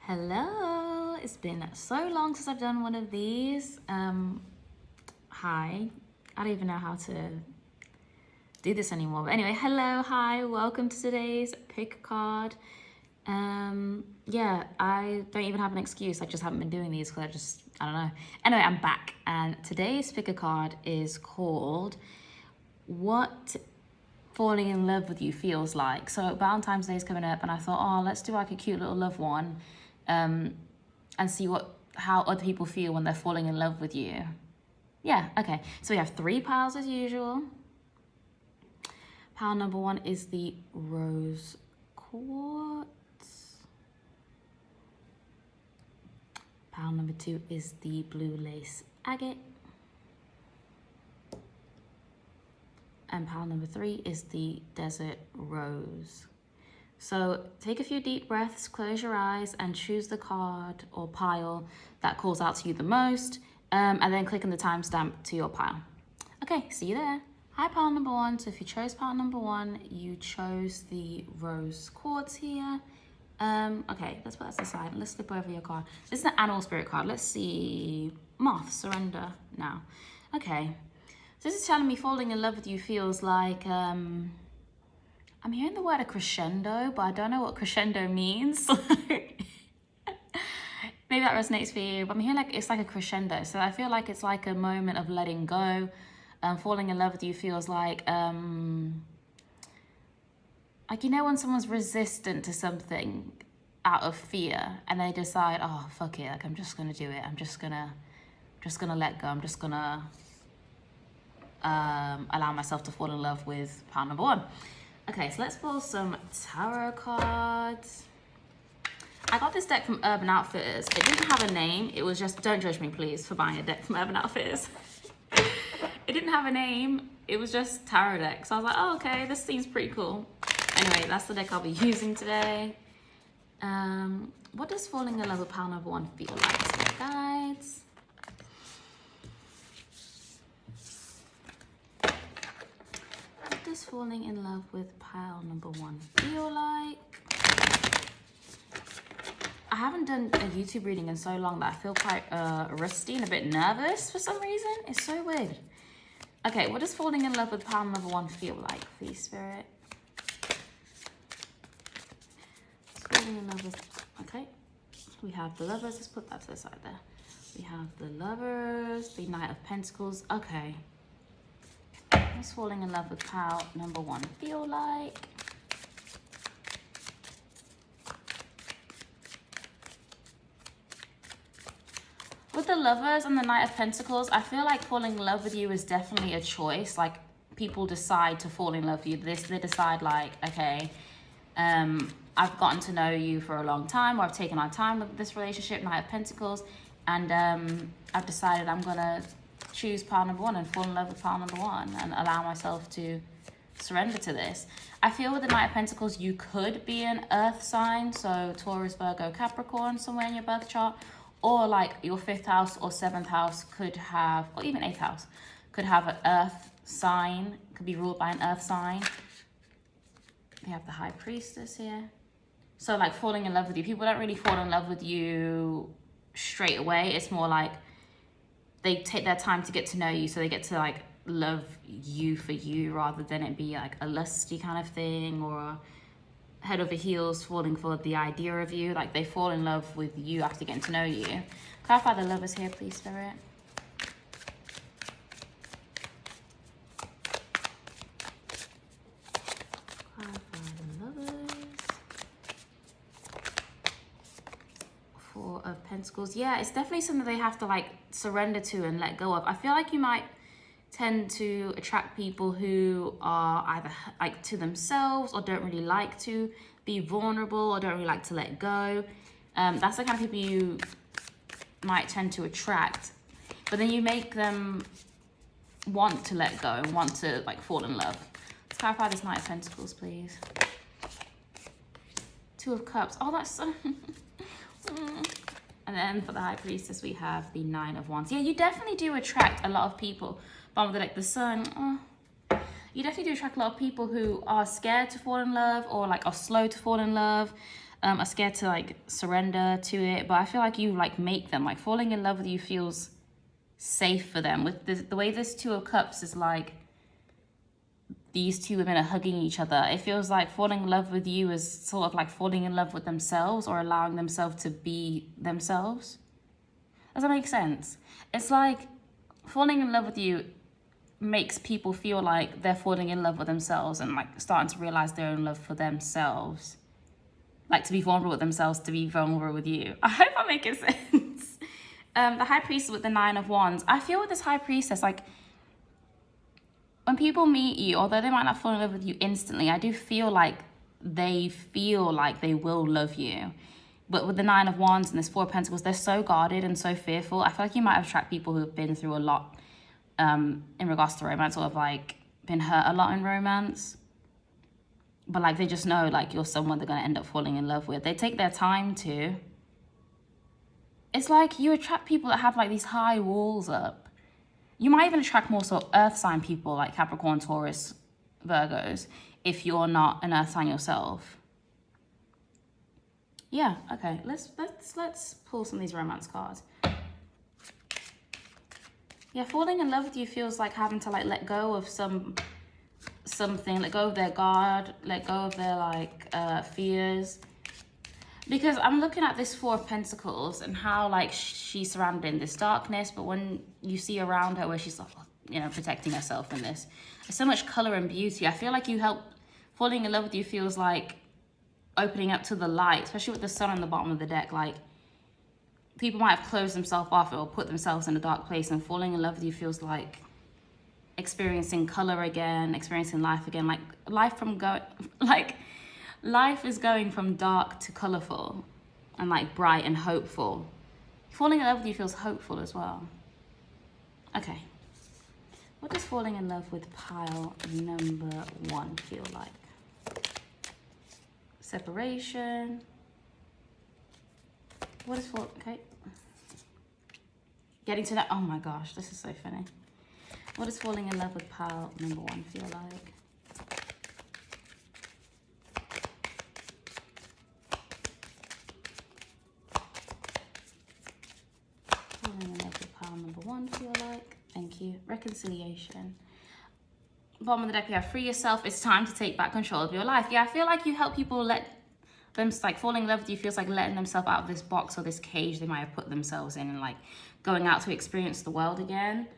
Hello, it's been so long since I've done one of these. Hi, I don't even know how to do this anymore. But anyway, hello, hi, welcome to today's pick card. Yeah, I don't even have an excuse. I just haven't been doing these because I don't know. Anyway, I'm back, and today's pick a card is called What Falling in Love with You Feels Like. So Valentine's Day is coming up, and I thought, oh, let's do like a cute little love one. And see how other people feel when they're falling in love with you. Yeah, okay. So we have 3 piles as usual. Pile number 1 is the rose quartz. Pile number 2 is the blue lace agate. And pile number 3 is the desert rose. So take a few deep breaths, close your eyes, and choose the card or pile that calls out to you the most, and then click on the timestamp to your pile. Okay, see you there. Hi, pile number 1. So if you chose pile number 1, you chose the rose quartz here. Okay, let's put that aside. Let's flip over your card. This is the animal spirit card. Let's see. Moth, surrender now. Okay, so this is telling me falling in love with you feels like, I'm hearing the word a crescendo, but I don't know what crescendo means. Maybe that resonates for you, but I'm hearing like it's like a crescendo. So I feel like it's like a moment of letting go. Falling in love with you feels like you know when someone's resistant to something out of fear and they decide, oh fuck it, like I'm just gonna do it. I'm just gonna let go. I'm just gonna allow myself to fall in love with pile number 1. Okay, so let's pull some tarot cards. I got this deck from Urban Outfitters. It didn't have a name. It was just, don't judge me please for buying a deck from Urban Outfitters. It didn't have a name. It was just tarot deck. So I was like, oh, okay, this seems pretty cool. Anyway, that's the deck I'll be using today. What does falling in love with pile number 1 feel like? So guides. Does falling in love with pile number 1 feel like? I haven't done a YouTube reading in so long that I feel quite rusty and a bit nervous for some reason. It's so weird. Okay, what does falling in love with pile number 1 feel like, please, Spirit? Falling in love with, okay. We have the lovers, let's put that to the side there. We have the lovers, the Knight of Pentacles, okay. What's falling in love with pile number 1 feel like? With the lovers and the Knight of Pentacles, I feel like falling in love with you is definitely a choice. Like people decide to fall in love with you. They decide like, okay, I've gotten to know you for a long time, or I've taken our time with this relationship, Knight of Pentacles, and I've decided I'm gonna choose pile number 1 and fall in love with pile number 1 and allow myself to surrender to this. I feel with the Knight of Pentacles, you could be an earth sign, so Taurus, Virgo, Capricorn, somewhere in your birth chart, or like your 5th house or 7th house could have, or even 8th house, could have an earth sign, could be ruled by an earth sign. We have the High Priestess here. So like falling in love with you, people don't really fall in love with you straight away. It's more like they take their time to get to know you, so they get to like love you for you rather than it be like a lusty kind of thing or a head over heels falling for the idea of you. Like they fall in love with you after getting to know you. Clarify the lovers here, please, Spirit. Clarify the lovers. 4 of Pentacles. Yeah, it's definitely something they have to like surrender to and let go of. I feel like you might tend to attract people who are either like to themselves or don't really like to be vulnerable or don't really like to let go. That's the kind of people you might tend to attract, but then you make them want to let go and want to like fall in love. Let's clarify this Knight of Pentacles, please. 2 of Cups. Oh, that's so... And then for the High Priestess, we have the 9 of Wands. Yeah, you definitely do attract a lot of people. But with like the Sun, you definitely do attract a lot of people who are scared to fall in love or like are slow to fall in love. are scared to like surrender to it, but I feel like you like make them. Like falling in love with you feels safe for them. With the way this Two of Cups is like, these two women are hugging each other. It feels like falling in love with you is sort of like falling in love with themselves or allowing themselves to be themselves. Does that make sense? It's like falling in love with you makes people feel like they're falling in love with themselves and like starting to realize their own love for themselves. Like to be vulnerable with themselves, to be vulnerable with you. I hope I'm making sense. The High Priestess with the Nine of Wands. I feel with this High Priestess, like when people meet you, although they might not fall in love with you instantly, I do feel like they will love you. But with the Nine of Wands and this Four of Pentacles, they're so guarded and so fearful. I feel like you might attract people who have been through a lot in regards to romance, or have like been hurt a lot in romance. But like they just know like you're someone they're going to end up falling in love with. They take their time to. It's like you attract people that have like these high walls up. You might even attract more so earth sign people like Capricorn, Taurus, Virgos, if you're not an earth sign yourself. Yeah, okay. Let's pull some of these romance cards. Yeah, falling in love with you feels like having to like let go of something, let go of their guard, let go of their like fears. Because I'm looking at this Four of Pentacles and how like she's surrounded in this darkness, but when you see around her where she's like, you know, protecting herself in this, there's so much color and beauty. I feel like you help. Falling in love with you feels like opening up to the light, especially with the sun on the bottom of the deck. Like people might have closed themselves off or put themselves in a dark place, and falling in love with you feels like experiencing color again, experiencing life again. Like life is going from dark to colorful and like bright and hopeful. Falling in love with you feels hopeful as well. Okay. What does falling in love with pile number 1 feel like? Separation. What is okay. Getting to that. Oh my gosh, this is so funny. What does falling in love with pile number 1 feel like? Falling in love with pile number 1 feel like? Thank you. Reconciliation. Bottom of the deck, we have free yourself. It's time to take back control of your life. Yeah, I feel like you help people let them, like falling in love with you feels like letting themselves out of this box or this cage they might have put themselves in and like going out to experience the world again.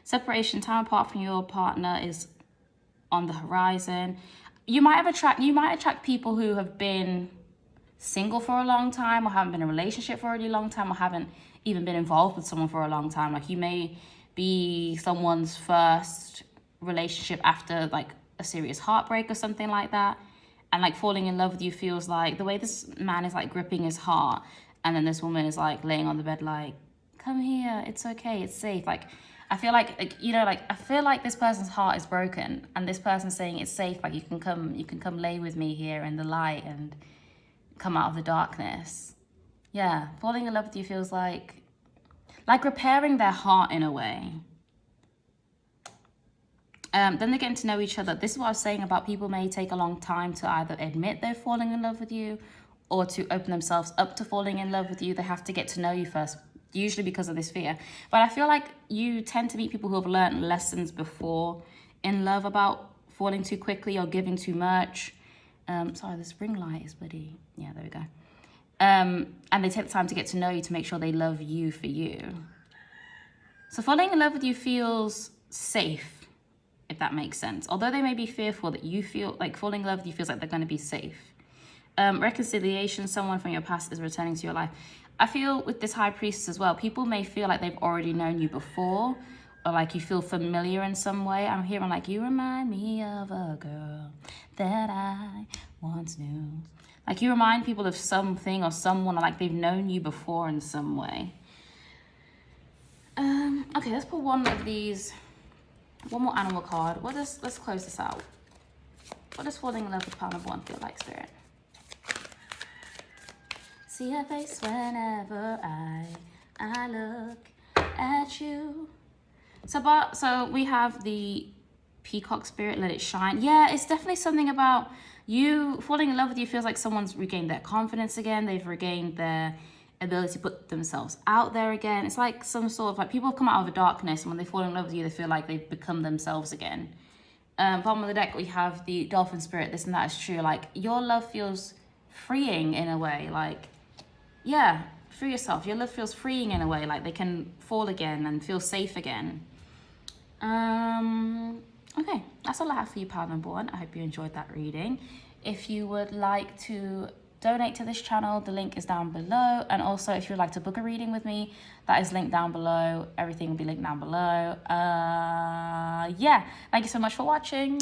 Separation, time apart from your partner is on the horizon. You might attract people who have been single for a long time, or haven't been in a relationship for a really long time, or haven't even been involved with someone for a long time. Like you may be someone's first relationship after like a serious heartbreak or something like that. And like falling in love with you feels like the way this man is like gripping his heart, and then this woman is like laying on the bed like, come here, it's okay, it's safe. Like I feel like you know, like I feel like this person's heart is broken, and this person's saying it's safe, like you can come lay with me here in the light and come out of the darkness. Yeah, falling in love with you feels like repairing their heart in a way. Then they're getting to know each other. This is what I was saying about people may take a long time to either admit they're falling in love with you or to open themselves up to falling in love with you. They have to get to know you first, usually because of this fear. But I feel like you tend to meet people who have learned lessons before in love about falling too quickly or giving too much. Sorry, this ring light is bloody. Yeah, there we go. And they take the time to get to know you to make sure they love you for you. So falling in love with you feels safe, if that makes sense. Although they may be fearful, that you feel like falling in love with you feels like they're going to be safe. Reconciliation, someone from your past is returning to your life. I feel with this High Priestess as well, people may feel like they've already known you before, or like you feel familiar in some way. I'm hearing like, you remind me of a girl that I once knew. Like you remind people of something or someone, or like they've known you before in some way. Okay, let's pull one of these. One more animal card. Let's close this out. What does falling in love with pile number 1 feel like, Spirit? See her face whenever I look at you. So we have the Peacock spirit, let it shine. Yeah, it's definitely something about you falling in love with you feels like someone's regained their confidence again. They've regained their ability to put themselves out there again. It's like some sort of like people have come out of the darkness, and when they fall in love with you, they feel like they've become themselves again. Bottom of the deck, we have the dolphin spirit. This and that is true. Like your love feels freeing in a way. Like, yeah, free yourself. Your love feels freeing in a way. Like they can fall again and feel safe again. Okay, that's all I have for you, pile number one. I hope you enjoyed that reading. If you would like to donate to this channel, the link is down below. And also, if you'd like to book a reading with me, that is linked down below. Everything will be linked down below. Yeah, thank you so much for watching.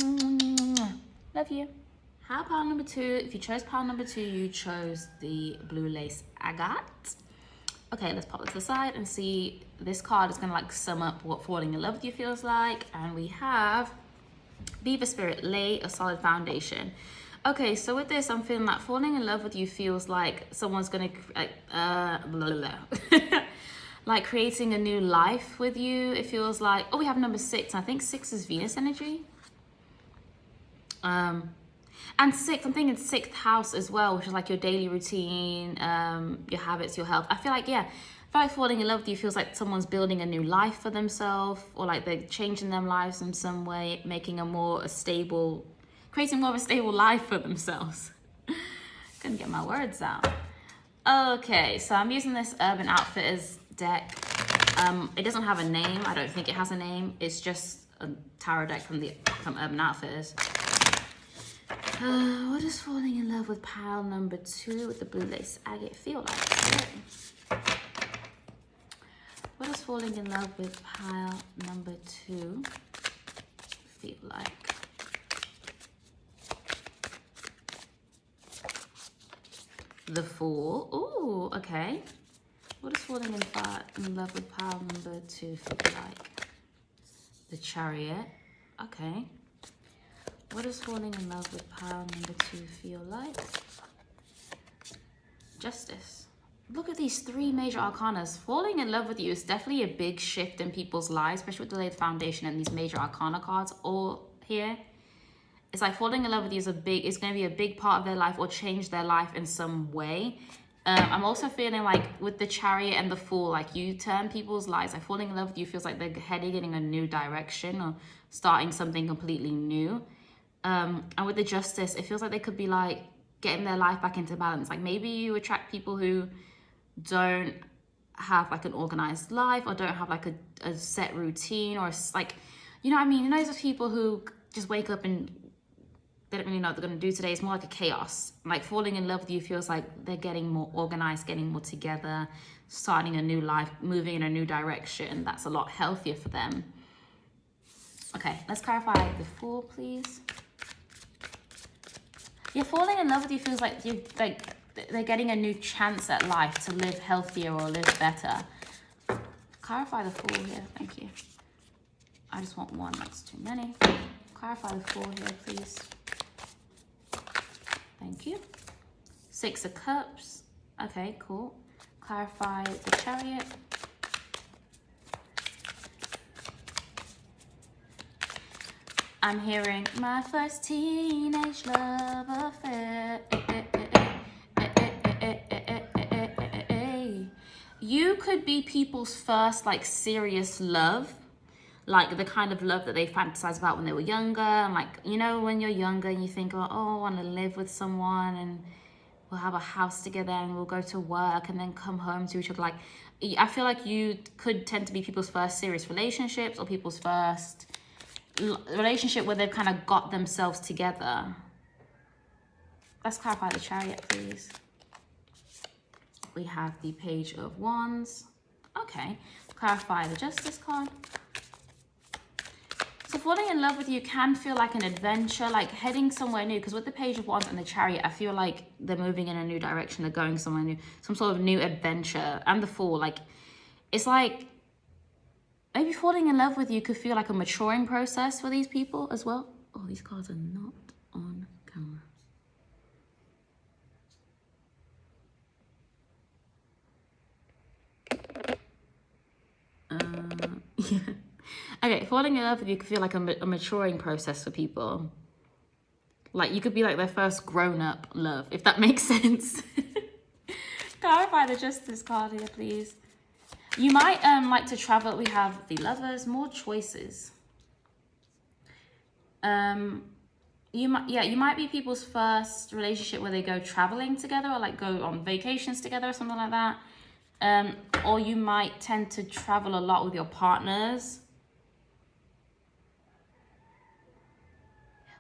Love you. How pile number two? If you chose pile number two, you chose the blue lace agate. Okay, let's pop it to the side and see. This card is gonna like sum up what falling in love with you feels like. And we have Beaver Spirit, lay a solid foundation. Okay, so with this, I'm feeling like falling in love with you feels like someone's gonna, like creating a new life with you. It feels like, oh, we have number 6. I think 6 is Venus energy. And 6, I'm thinking 6th house as well, which is like your daily routine, your habits, your health. I feel like, yeah, I feel like falling in love with you feels like someone's building a new life for themselves, or like they're changing their lives in some way, making creating more of a stable life for themselves. Couldn't get my words out. Okay, so I'm using this Urban Outfitters deck. It doesn't have a name. I don't think it has a name. It's just a tarot deck from Urban Outfitters. What does falling in love with pile number 2 with the blue lace agate feel like? What does falling in love with pile number 2 feel like? The Fool. Ooh, okay. What does falling in love with pile number 2 feel like? The Chariot. Okay. What does falling in love with pile number 2 feel like? Justice. Look at these 3 major arcanas. Falling in love with you is definitely a big shift in people's lives, especially with the laid foundation and these major arcana cards all here. It's like falling in love with you is going to be a big part of their life or change their life in some way. I'm also feeling like with the Chariot and the Fool, like you turn people's lives. Like falling in love with you feels like they're heading in a new direction or starting something completely new. And with the Justice, it feels like they could be like getting their life back into balance. Like maybe you attract people who don't have like an organized life or don't have like a set routine or like, you know what I mean? You know, those people who just wake up and they don't really know what they're going to do today. It's more like a chaos. Like falling in love with you feels like they're getting more organized, getting more together, starting a new life, moving in a new direction. That's a lot healthier for them. Okay, let's clarify the Fool, please. Yeah, falling in love with you feels like they're getting a new chance at life to live healthier or live better. Clarify the Fool here, thank you. I just want one, that's too many. Clarify the Fool here, please. Thank you. 6 of Cups. Okay, cool. Clarify the Chariot. I'm hearing my first teenage love affair. You could be people's first like serious love, like the kind of love that they fantasize about when they were younger. And like, you know, when you're younger and you think, oh, I want to live with someone and we'll have a house together and we'll go to work and then come home to each other. Like, I feel like you could tend to be people's first serious relationships or people's first relationship where they've kind of got themselves together. Let's clarify the Chariot, please. We have the Page of Wands. Okay, clarify the Justice card. So falling in love with you can feel like an adventure, like heading somewhere new. Because with the Page of Wands and the Chariot, I feel like they're moving in a new direction. They're going somewhere new, some sort of new adventure. And the Fool, like, it's like maybe falling in love with you could feel like a maturing process for these people as well. Oh, these cards are not on camera. Yeah. Okay, falling in love with you could feel like a maturing process for people. Like, you could be like their first grown-up love, if that makes sense. Clarify the Justice card here, please. You might like to travel. We have the Lovers, more choices. You might be people's first relationship where they go traveling together or like go on vacations together or something like that. Or you might tend to travel a lot with your partners.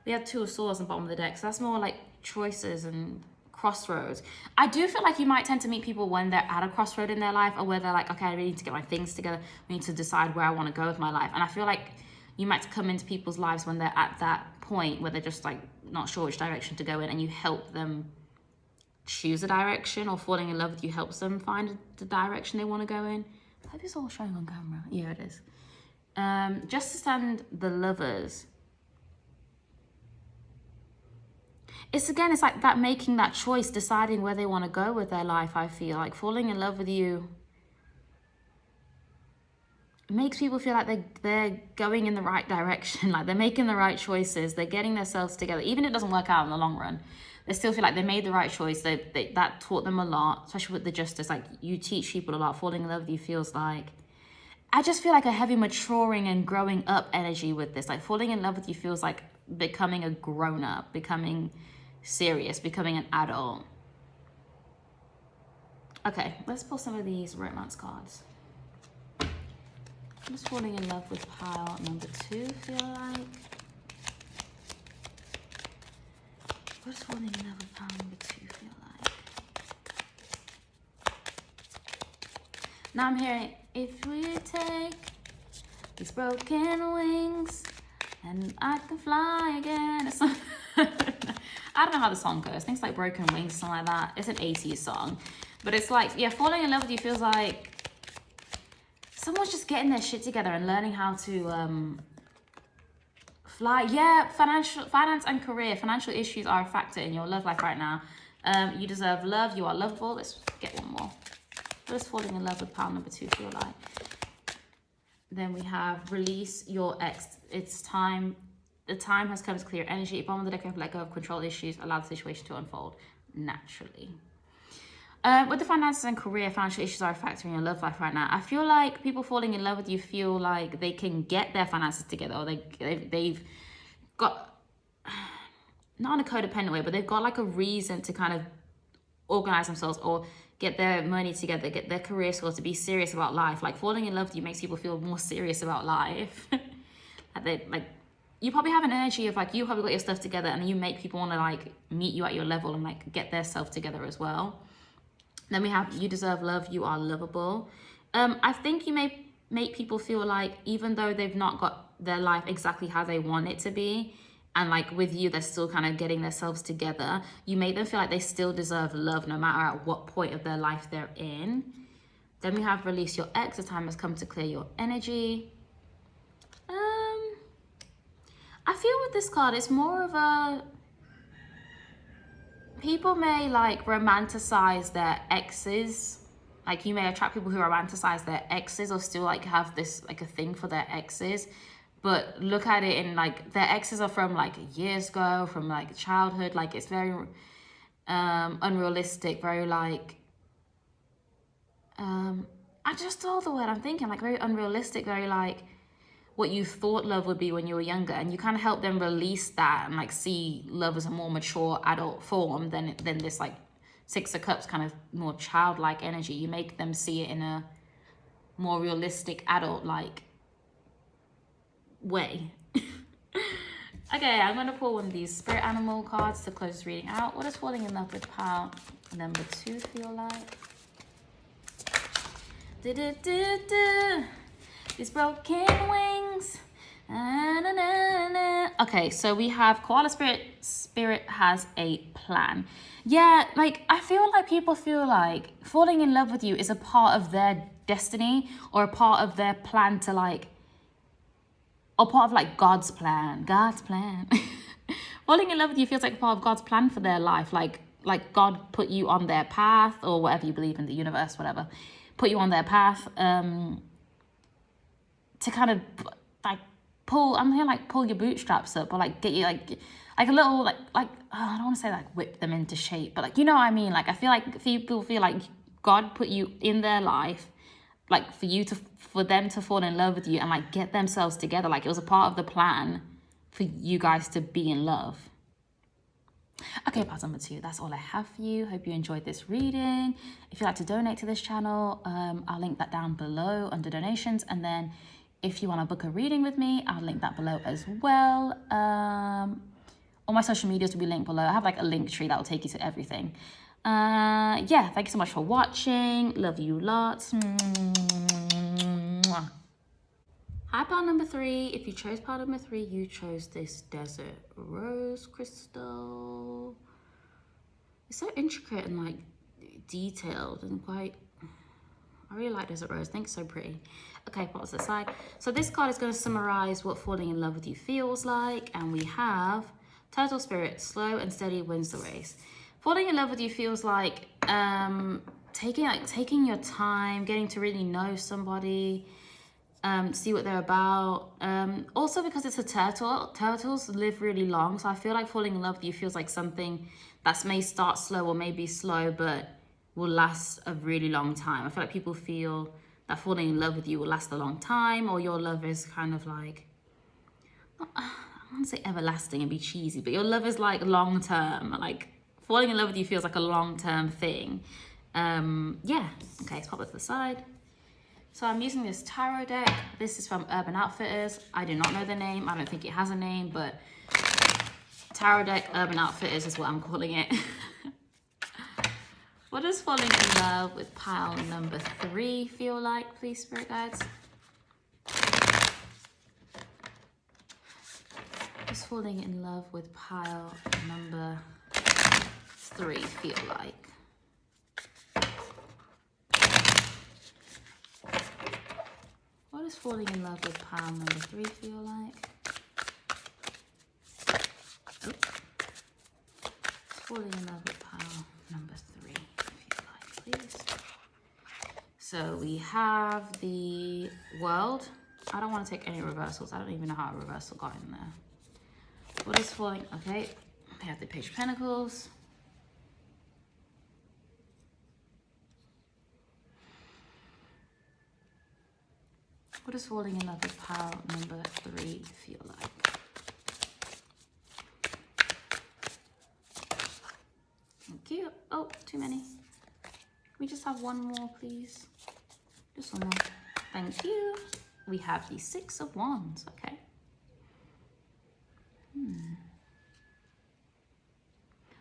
We have Two of Swords on the bottom of the deck, so that's more like choices and crossroads. I do feel like you might tend to meet people when they're at a crossroad in their life, or where they're like, okay, I really need to get my things together. We need to decide where I want to go with my life. And I feel like you might come into people's lives when they're at that point where they're just like not sure which direction to go in, and you help them choose a direction, or falling in love with you helps them find the direction they want to go in. I hope it's all showing on camera. Yeah, it is. Justice and the Lovers. It's like that, making that choice, deciding where they want to go with their life. I feel like falling in love with you makes people feel like they're going in the right direction, like they're making the right choices, they're getting themselves together. Even if it doesn't work out in the long run, they still feel like they made the right choice. That taught them a lot, especially with the Justice. Like, you teach people a lot. Falling in love with you feels like, I just feel like a heavy maturing and growing up energy with this. Like, falling in love with you feels like becoming a grown-up, becoming serious, becoming an adult. Okay, let's pull some of these romance cards. I'm just falling in love with pile number 2, feel like. What does falling in love with pile number 2 feel like? Now I'm hearing, if we take these broken wings and I can fly again. It's not, I don't know how the song goes. Things like Broken Wings, something like that. It's an 80s song. But it's like, yeah, falling in love with you feels like someone's just getting their shit together and learning how to fly. Yeah, finance and career. Financial issues are a factor in your love life right now. You deserve love. You are lovable. Let's get one more. What does falling in love with pile number 2 feel like? Then we have release your ex. It's time. The time has come to clear energy. Bottom of the deck, you have let go of control issues. Allow the situation to unfold naturally. With the finances and career, financial issues are a factor in your love life right now. I feel like people falling in love with you feel like they can get their finances together, or they've got, not in a codependent way, but they've got like a reason to kind of organize themselves or get their money together, get their career skills, to be serious about life. Like, falling in love with you makes people feel more serious about life. You probably have an energy of like, you probably got your stuff together, and you make people want to like meet you at your level and like get their self together as well. Then we have, you deserve love, you are lovable. I think you may make people feel like, even though they've not got their life exactly how they want it to be, and like with you, they're still kind of getting themselves together, you make them feel like they still deserve love no matter at what point of their life they're in. Then we have release your ex. The time has come to clear your energy. I feel with this card, it's more of a, people may like romanticize their exes. Like, you may attract people who romanticize their exes, or still like have this like a thing for their exes, but look at it in like, their exes are from like years ago, from like childhood. Like, it's very unrealistic, very like I just told the word I'm thinking, like very unrealistic, very like what you thought love would be when you were younger, and you kind of help them release that and like see love as a more mature adult form than this like Six of Cups kind of more childlike energy. You make them see it in a more realistic adult like way. Okay, I'm gonna pull one of these spirit animal cards to close this reading out. What does falling in love with pile number 2 feel like? These broken wings. Okay, so we have Koala Spirit. Spirit has a plan. Yeah, like, I feel like people feel like falling in love with you is a part of their destiny, or a part of their plan to like, or part of like God's plan. God's plan. Falling in love with you feels like part of God's plan for their life. Like God put you on their path, or whatever you believe in, the universe, whatever. Put you on their path to kind of like pull. I'm here like pull your bootstraps up, or like get you like a little like I don't want to say like whip them into shape, but like you know what I mean. Like I feel like people feel like God put you in their life, like for them to fall in love with you and like get themselves together. Like it was a part of the plan for you guys to be in love. Okay, part number 2. That's all I have for you. Hope you enjoyed this reading. If you'd like to donate to this channel, I'll link that down below under donations. And then if you want to book a reading with me, I'll link that below as well. All my social medias will be linked below. I have like a link tree that will take you to everything. Yeah, thank you so much for watching. Love you lots. Mwah. Hi, pile number 3. If you chose pile number 3, you chose this desert rose crystal. It's so intricate and like detailed and quite, I really like desert rose. I think it's so pretty. Okay, put it to the side. So this card is going to summarize what falling in love with you feels like. And we have Turtle Spirit, slow and steady wins the race. Falling in love with you feels like taking your time, getting to really know somebody, see what they're about. Also because it's a turtle, turtles live really long. So I feel like falling in love with you feels like something that may start slow or may be slow, but will last a really long time. I feel like people feel that falling in love with you will last a long time, or your love is kind of like, I don't want to say everlasting and be cheesy, but your love is like long term. Like falling in love with you feels like a long term thing. Yeah, okay, let's pop it to the side. So I'm using this tarot deck. This is from Urban Outfitters. I do not know the name. I don't think it has a name, but tarot deck Urban Outfitters is what I'm calling it. What does falling in love with pile number 3 feel like, please, spirit guides? What does falling in love with pile number 3 feel like? What does falling in love with pile number 3 feel like? Oops. Falling in love with pile number 3 feel like, please. So we have the world. I don't want to take any reversals. I don't even know how a reversal got in there. What is falling? Okay. We have the Page of Pentacles. What does falling in love with pile number 3 feel like? Thank you. Oh, too many. Can we just have one more, please? Just one more. Thank you. We have the 6 of Wands. Okay.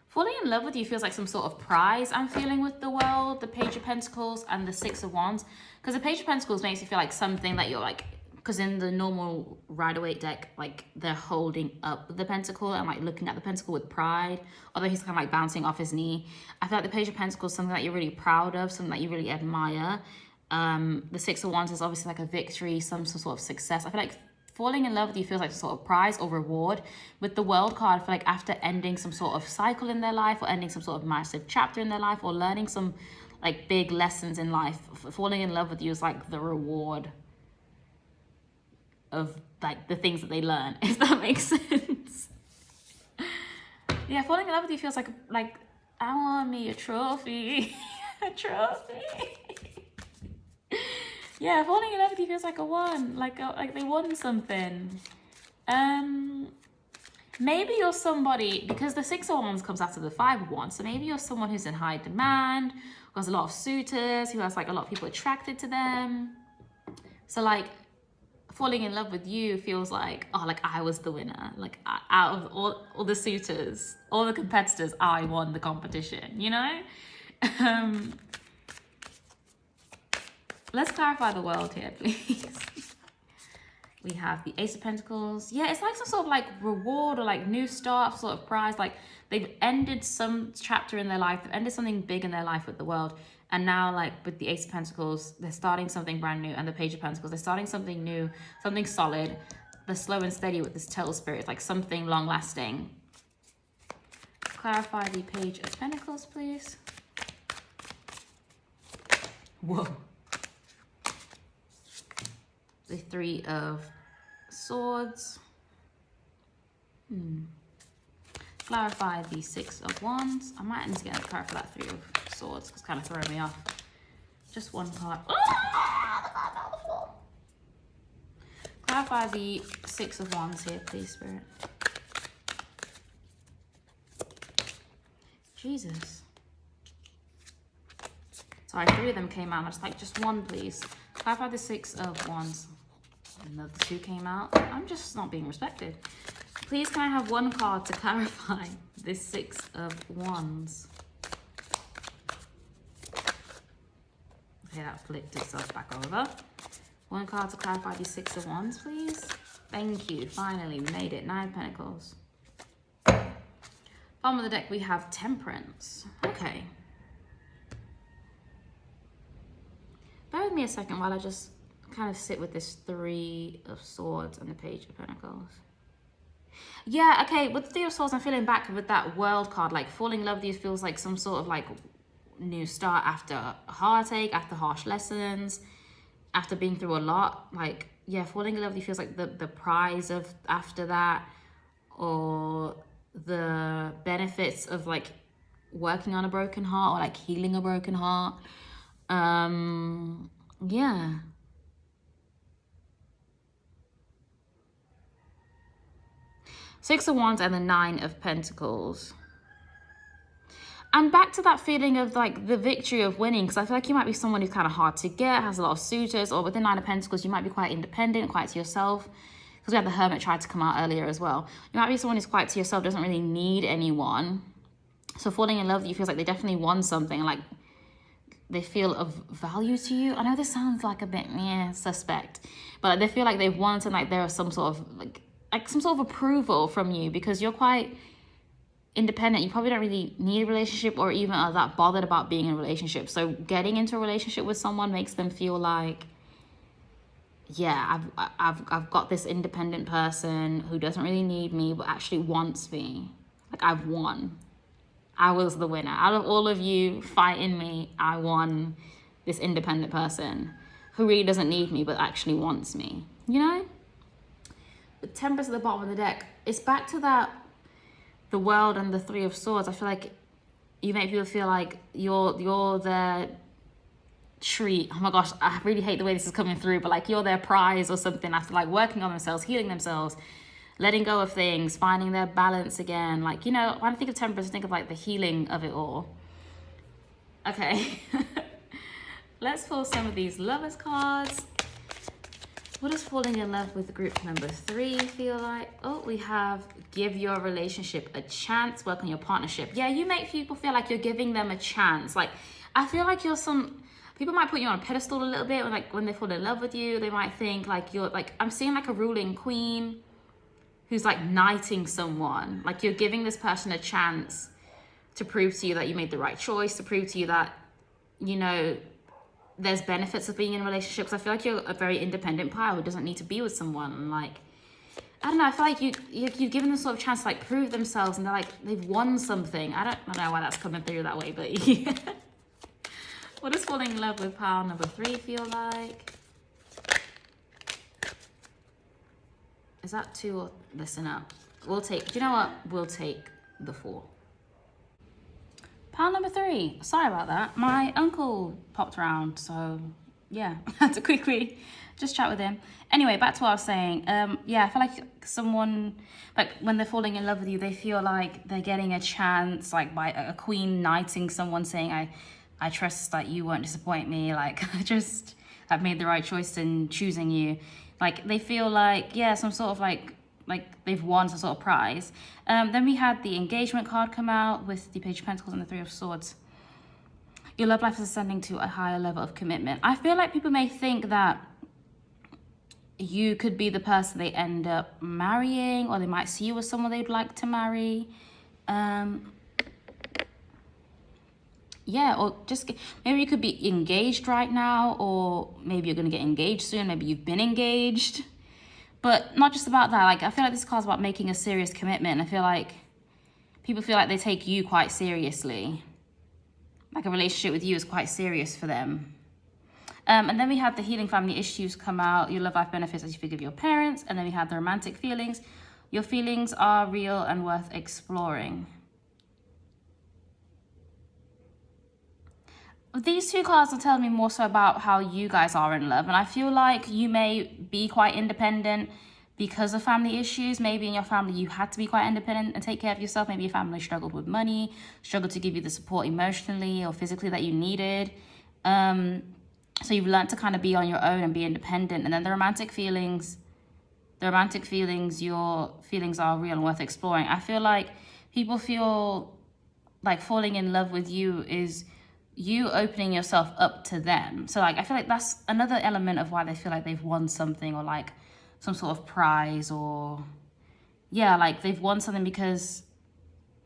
Falling in love with you feels like some sort of prize I'm feeling with the world, the Page of Pentacles and the 6 of Wands. Because the Page of Pentacles makes you feel like something that you're like, because in the normal Rider-Waite deck, like they're holding up the pentacle and like looking at the pentacle with pride, although he's kind of like bouncing off his knee. I feel like the Page of Pentacles is something that you're really proud of, something that you really admire. The 6 of Wands is obviously like a victory, some sort of success. I feel like falling in love with you feels like a sort of prize or reward. With the World card, I feel like after ending some sort of cycle in their life, or ending some sort of massive chapter in their life, or learning some like big lessons in life, falling in love with you is like the reward of like the things that they learn, if that makes sense. Yeah, falling in love with you feels like I want me a trophy. A trophy. Yeah, falling in love with you feels like a won, like they won something. Maybe you're somebody, because the 6 of Wands comes after the 5 of Wands, so maybe you're someone who's in high demand, who has a lot of suitors, who has like a lot of people attracted to them. So like falling in love with you feels like, oh, like I was the winner. Like out of all the suitors, all the competitors, I won the competition, you know? Let's clarify the world here, please. We have the Ace of Pentacles. Yeah, it's like some sort of like reward or like new start, sort of prize. Like they've ended some chapter in their life. They've ended something big in their life with the world. And now like with the Ace of Pentacles, they're starting something brand new. And the Page of Pentacles, they're starting something new, something solid. The slow and steady with this Turtle Spirit, like something long lasting. Clarify the Page of Pentacles, please. Whoa. The 3 of Swords. Clarify the Six of Wands. I might need to get a clarify that Three of Swords because it's kind of throwing me off. Just one card. Clarify the Six of Wands here, please, Spirit. Jesus. Sorry, 3 of them came out. I was like, just one, please. Clarify the Six of Wands. Another 2 came out. I'm just not being respected. Please, can I have one card to clarify this Six of Wands? Okay, that flipped itself back over. One card to clarify the Six of Wands, please. Thank you. Finally, we made it. 9 of Pentacles. Bottom of the deck, we have Temperance. Okay. Bear with me a second while I just kind of sit with this Three of Swords and the Page of Pentacles. Yeah, okay, with the Three of Swords, I'm feeling back with that World card. Like, falling in love with you feels like some sort of, like, new start after heartache, after harsh lessons, after being through a lot. Like, yeah, falling in love with you feels like the prize of after that, or the benefits of, like, working on a broken heart, or, like, healing a broken heart. Yeah. Six of Wands and the Nine of Pentacles. And back to that feeling of, like, the victory of winning, because I feel like you might be someone who's kind of hard to get, has a lot of suitors, or with the Nine of Pentacles, you might be quite independent, quite to yourself, because we had the Hermit tried to come out earlier as well. You might be someone who's quite to yourself, doesn't really need anyone. So falling in love with you feels like they definitely won something, like they feel of value to you. I know this sounds like a bit suspect, but they feel like they've won something, like there is some sort of like some sort of approval from you, because you're quite independent. You probably don't really need a relationship or even are that bothered about being in a relationship. So getting into a relationship with someone makes them feel like, yeah, I've got this independent person who doesn't really need me but actually wants me. Like, I've won. I was the winner. Out of all of you fighting me, I won this independent person who really doesn't need me but actually wants me. You know? The Temperance at the bottom of the deck, it's back to that, the World and the Three of Swords. I feel like you make people feel like you're their treat. Oh my gosh, I really hate the way this is coming through, but like you're their prize or something after like working on themselves, healing themselves, letting go of things, finding their balance again. Like, you know, when I think of Temperance, I think of like the healing of it all. Okay. Let's pull some of these Lovers cards. What does falling in love with group number 3 feel like? Oh, we have give your relationship a chance, work on your partnership. Yeah, you make people feel like you're giving them a chance. Like, I feel like you're people might put you on a pedestal a little bit, or like when they fall in love with you, they might think like you're like, I'm seeing like a ruling queen who's like knighting someone. Like, you're giving this person a chance to prove to you that you made the right choice, to prove to you that, you know, there's benefits of being in relationships. I feel like you're a very independent pile who doesn't need to be with someone. And like, I don't know, I feel like you've given them sort of chance to like prove themselves, and they're like, they've won something. I don't know why that's coming through that way, but yeah. What does falling in love with pile number 3 feel like? Is that 2 or listen up? We'll take, do you know what? We'll take the 4. Pile number 3. Sorry about that. My uncle popped around, so yeah, I had to quickly just chat with him. Anyway, back to what I was saying. Yeah, I feel like someone, like when they're falling in love with you, they feel like they're getting a chance, like by a queen knighting someone, saying, I trust that you won't disappoint me. Like, I've made the right choice in choosing you. Like, they feel like, yeah, some sort of like they've won some sort of prize. Then we had the engagement card come out with the Page of Pentacles and the Three of Swords. Your love life is ascending to a higher level of commitment. I feel like people may think that you could be the person they end up marrying, or they might see you as someone they'd like to marry. Yeah, or just maybe you could be engaged right now, or maybe you're going to get engaged soon. Maybe you've been engaged. But not just about that. Like, I feel like this card's about making a serious commitment. I feel like people feel like they take you quite seriously. Like, a relationship with you is quite serious for them. And then we had the healing family issues come out. Your love life benefits as you forgive your parents. And then we had the romantic feelings. Your feelings are real and worth exploring. These two cards are telling me more so about how you guys are in love. And I feel like you may be quite independent because of family issues. Maybe in your family you had to be quite independent and take care of yourself. Maybe your family struggled with money, struggled to give you the support emotionally or physically that you needed. So you've learned to kind of be on your own and be independent. And then the romantic feelings, your feelings are real and worth exploring. I feel like people feel like falling in love with you is you opening yourself up to them. So like I feel like that's another element of why they feel like they've won something, or like some sort of prize, or yeah, like they've won something because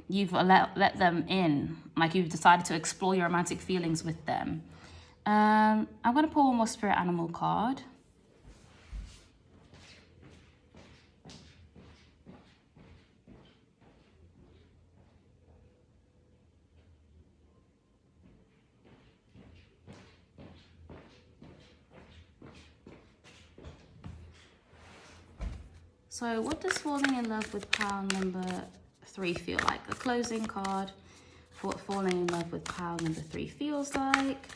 you've let them in. Like you've decided to explore your romantic feelings with them. I'm gonna pull one more spirit animal card. So what does falling in love with pile number 3 feel like? A closing card for what falling in love with pile number 3 feels like.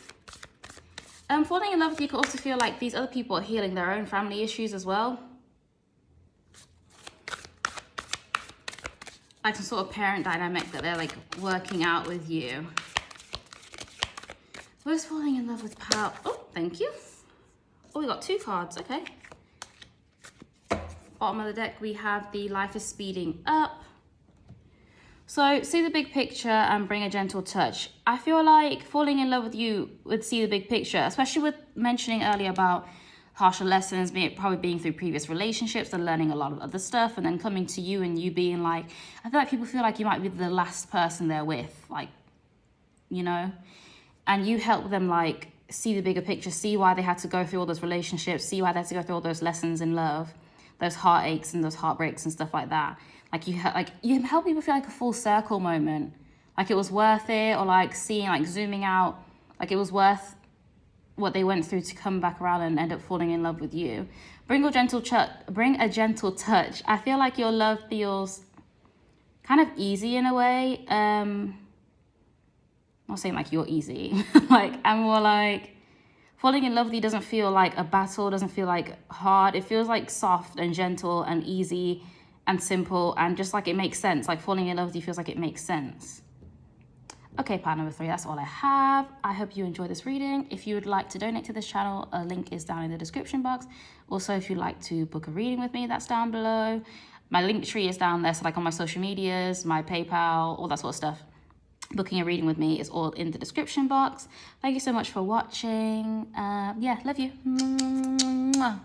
Falling in love with you could also feel like these other people are healing their own family issues as well. Like some sort of parent dynamic that they're like working out with you. Where's falling in love with pile? Oh, thank you. Oh, we got 2 cards, okay. Bottom of the deck, we have the life is speeding up. So see the big picture and bring a gentle touch. I feel like falling in love with you would see the big picture, especially with mentioning earlier about harsher lessons, probably being through previous relationships and learning a lot of other stuff, and then coming to you and you being like, I feel like people feel like you might be the last person they're with, like, you know, and you help them like see the bigger picture, see why they had to go through all those relationships, see why they had to go through all those lessons in love, those heartaches and those heartbreaks and stuff like that. Like you help people feel like a full circle moment, like it was worth it, or like seeing, like zooming out, like it was worth what they went through to come back around and end up falling in love with you. Bring a gentle touch. I feel like your love feels kind of easy in a way. I'm not saying like you're easy. Like I'm more like falling in love with you doesn't feel like a battle, doesn't feel like hard. It feels like soft and gentle and easy and simple, and just like it makes sense. Like falling in love with you feels like it makes sense. Okay, part number 3, that's all I have. I hope you enjoyed this reading. If you would like to donate to this channel, a link is down in the description box. Also, if you'd like to book a reading with me, that's down below. My link tree is down there, so like on my social medias, my PayPal, all that sort of stuff. Booking a reading with me is all in the description box. Thank you so much for watching. Yeah, love you. Mwah.